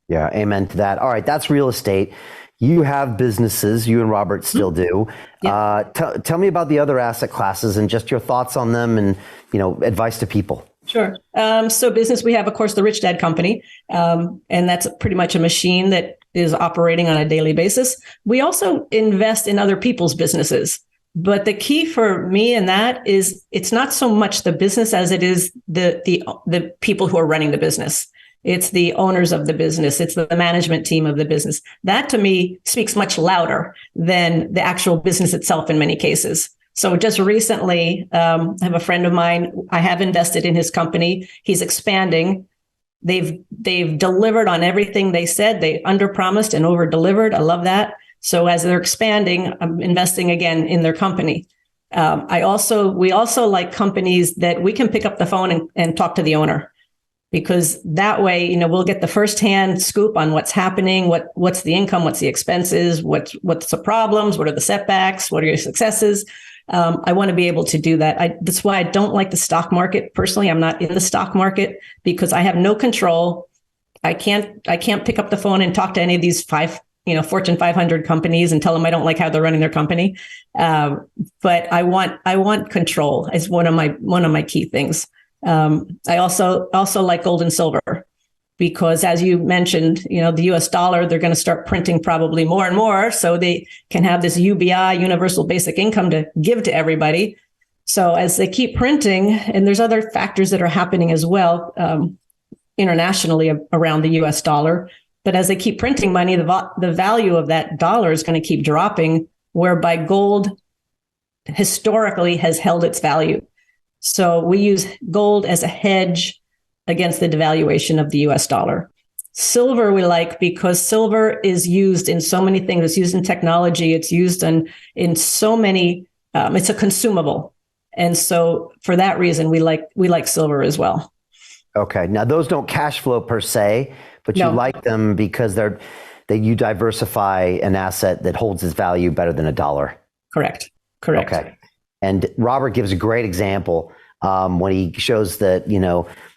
Yeah, amen to that. All right, that's real estate. You have businesses, you and Robert still do. Yeah. Tell me about the other asset classes and just your thoughts on them and, advice to people. Sure. So business, we have, of course, the Rich Dad Company, and that's pretty much a machine that is operating on a daily basis. We also invest in other people's businesses. But the key for me in that is it's not so much the business as it is the people who are running the business. It's the owners of the business. It's the management team of the business. That to me speaks much louder than the actual business itself in many cases. So just recently, I have a friend of mine. I have invested in his company. He's expanding. They've delivered on everything they said. They underpromised and over-delivered. I love that. So as they're expanding, I'm investing again in their company. We also like companies that we can pick up the phone and talk to the owner, because that way, we'll get the firsthand scoop on what's happening, what's the income, what's the expenses, what's the problems, what are the setbacks, what are your successes. I want to be able to do that. That's why I don't like the stock market. Personally, I'm not in the stock market because I have no control. I can't pick up the phone and talk to any of these Fortune 500 companies and tell them I don't like how they're running their company. But I want control is one of my key things. I also like gold and silver because, as you mentioned, the US dollar, they're going to start printing probably more and more so they can have this UBI, universal basic income, to give to everybody. So as they keep printing, and there's other factors that are happening as well internationally around the US dollar, but as they keep printing money, the value of that dollar is going to keep dropping, whereby gold historically has held its value. So we use gold as a hedge against the devaluation of the US dollar. Silver we like because silver is used in so many things. It's used in technology. It's used in so many, it's a consumable. And so for that reason, we like silver as well. Okay. Now those don't cash flow per se, but you like them because you diversify an asset that holds its value better than a dollar. Correct. Okay. And Robert gives a great example when he shows that,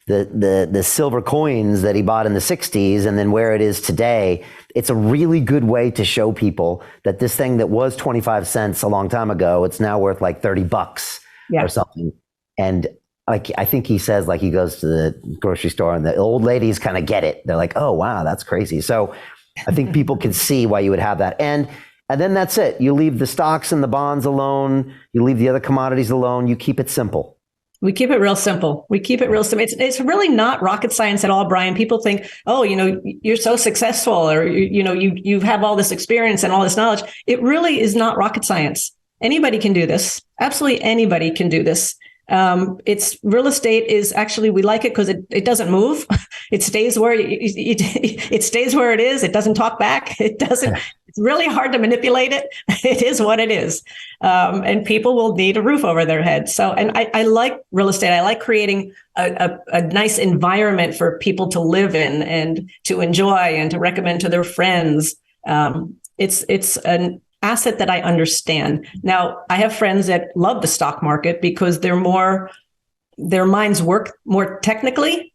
the silver coins that he bought in the 60s and then where it is today. It's a really good way to show people that this thing that was 25 cents a long time ago, it's now worth like $30 or something. And I think he says, he goes to the grocery store and the old ladies kind of get it. They're like, oh, wow, that's crazy. So I think people can see why you would have that. And then that's it. You leave the stocks and the bonds alone. You leave the other commodities alone. You keep it simple. We keep it real simple. It's really not rocket science at all, Brian. People think, oh, you're so successful, or, you have all this experience and all this knowledge. It really is not rocket science. Anybody can do this. Absolutely anybody can do this. It's real estate is actually, we like it because it doesn't move. It stays where it stays where it is. It doesn't talk back. It's really hard to manipulate it. It is what it is. And people will need a roof over their head. So, and I like real estate. I like creating a nice environment for people to live in and to enjoy and to recommend to their friends. It's an asset that I understand. Now, I have friends that love the stock market because their minds work more technically.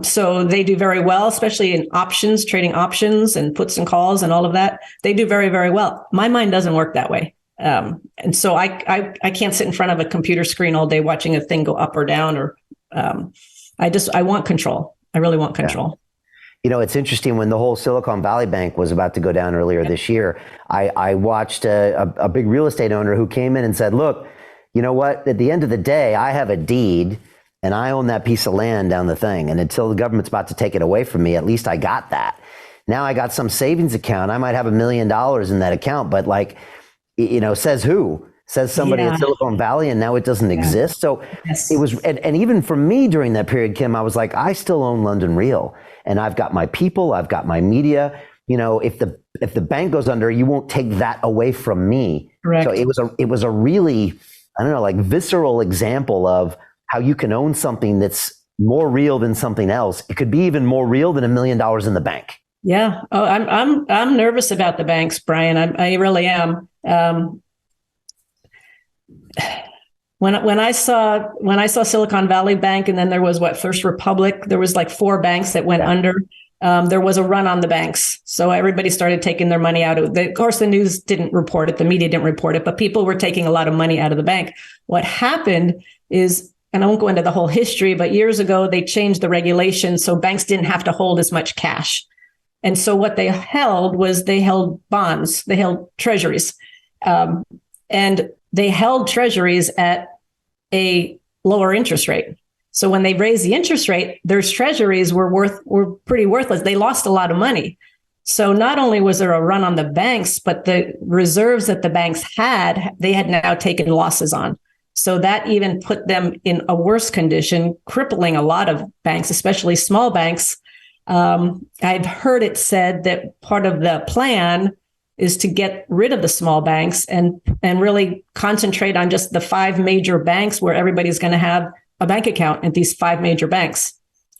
So they do very well, especially in options, trading options and puts and calls and all of that. They do very, very well. My mind doesn't work that way. And so I can't sit in front of a computer screen all day watching a thing go up or down, or I want control. I really want control. Yeah. It's interesting when the whole Silicon Valley Bank was about to go down earlier this year, I watched a big real estate owner who came in and said, look, you know what, at the end of the day, I have a deed and I own that piece of land down the thing. And until the government's about to take it away from me, at least I got that. Now I got some savings account. I might have $1 million in that account, but says who? Says somebody at Silicon Valley, and now it doesn't exist. So it was, and even for me during that period, Kim, I was like, I still own London Real, and I've got my people, I've got my media. If the bank goes under, you won't take that away from me. Correct. So it was a really, visceral example of how you can own something that's more real than something else. It could be even more real than $1 million in the bank. Yeah. Oh, I'm nervous about the banks, Brian. I really am. When I saw Silicon Valley Bank, and then there was First Republic, there was 4 banks that went under. there was a run on the banks. So everybody started taking their money out of it. Of course, the news didn't report it. The media didn't report it, but people were taking a lot of money out of the bank. What happened is, and I won't go into the whole history, but years ago, they changed the regulations so banks didn't have to hold as much cash. And so what they held bonds, they held treasuries. And they held treasuries at a lower interest rate. So when they raised the interest rate, their treasuries were pretty worthless. They lost a lot of money. So not only was there a run on the banks, but the reserves that the banks had, they had now taken losses on. So that even put them in a worse condition, crippling a lot of banks, especially small banks. I've heard it said that part of the plan is to get rid of the small banks and really concentrate on just the 5 major banks where everybody's going to have a bank account at these 5 major banks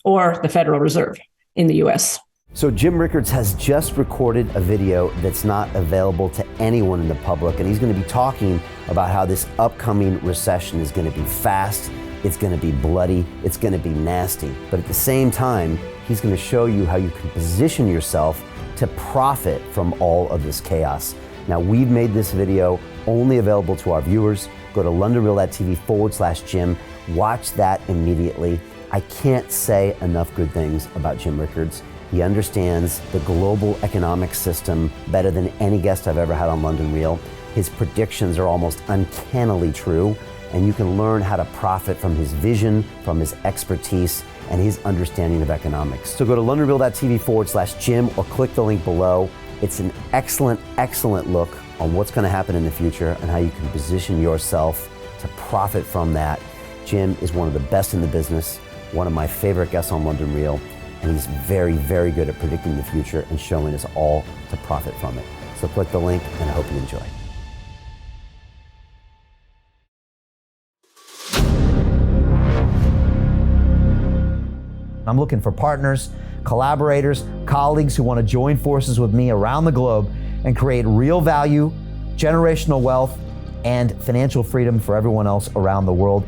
or the Federal Reserve in the US. So Jim Rickards has just recorded a video that's not available to anyone in the public, and he's going to be talking about how this upcoming recession is going to be fast, it's going to be bloody, it's going to be nasty. But at the same time, he's going to show you how you can position yourself to profit from all of this chaos. Now, we've made this video only available to our viewers. Go to londonreal.tv/Jim. Watch that immediately. I can't say enough good things about Jim Rickards. He understands the global economic system better than any guest I've ever had on London Real. His predictions are almost uncannily true, and you can learn how to profit from his vision, from his expertise, and his understanding of economics. So go to londonreal.tv/Jim or click the link below. It's an excellent, excellent look on what's going to happen in the future and how you can position yourself to profit from that. Jim is one of the best in the business, one of my favorite guests on London Real, and he's very, very good at predicting the future and showing us all to profit from it. So click the link, and I hope you enjoy. I'm looking for partners, collaborators, colleagues who want to join forces with me around the globe and create real value, generational wealth, and financial freedom for everyone else around the world.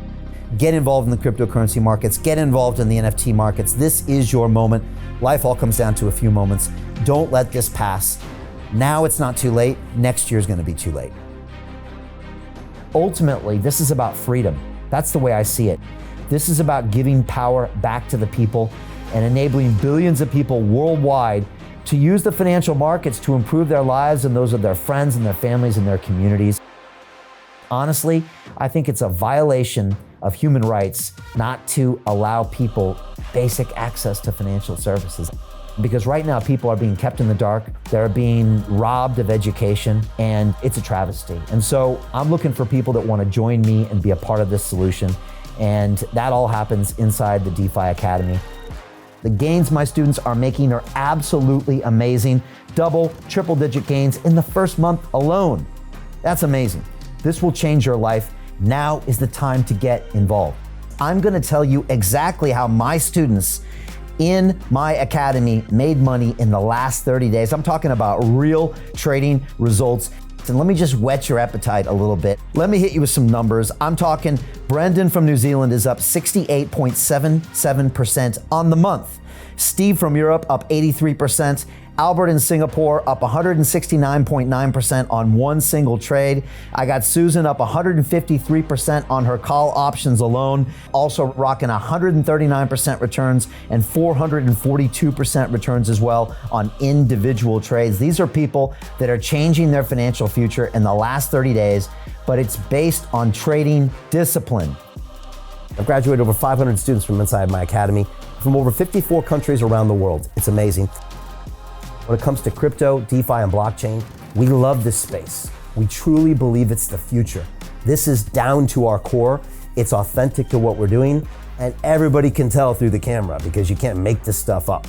Get involved in the cryptocurrency markets, get involved in the NFT markets. This is your moment. Life all comes down to a few moments. Don't let this pass. Now it's not too late. Next year is going to be too late. Ultimately, this is about freedom. That's the way I see it. This is about giving power back to the people and enabling billions of people worldwide to use the financial markets to improve their lives and those of their friends and their families and their communities. Honestly, I think it's a violation of human rights not to allow people basic access to financial services. Because right now people are being kept in the dark, they're being robbed of education, and it's a travesty. And so I'm looking for people that want to join me and be a part of this solution. And that all happens inside the DeFi Academy. The gains my students are making are absolutely amazing. Double, triple digit gains in the first month alone. That's amazing. This will change your life. Now is the time to get involved. I'm going to tell you exactly how my students in my academy made money in the last 30 days. I'm talking about real trading results. And let me just whet your appetite a little bit. Let me hit you with some numbers. I'm talking Brendan from New Zealand is up 68.77% on the month. Steve from Europe up 83%. Albert in Singapore up 169.9% on one single trade. I got Susan up 153% on her call options alone. Also rocking 139% returns and 442% returns as well on individual trades. These are people that are changing their financial future in the last 30 days, but it's based on trading discipline. I've graduated over 500 students from inside my academy from over 54 countries around the world. It's amazing. When it comes to crypto, DeFi, and blockchain, we love this space. We truly believe it's the future. This is down to our core. It's authentic to what we're doing, and everybody can tell through the camera because you can't make this stuff up.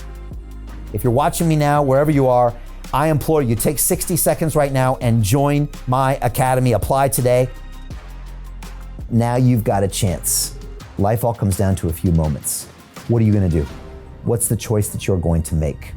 If you're watching me now, wherever you are, I implore you, take 60 seconds right now and join my academy. Apply today. Now you've got a chance. Life all comes down to a few moments. What are you going to do? What's the choice that you're going to make?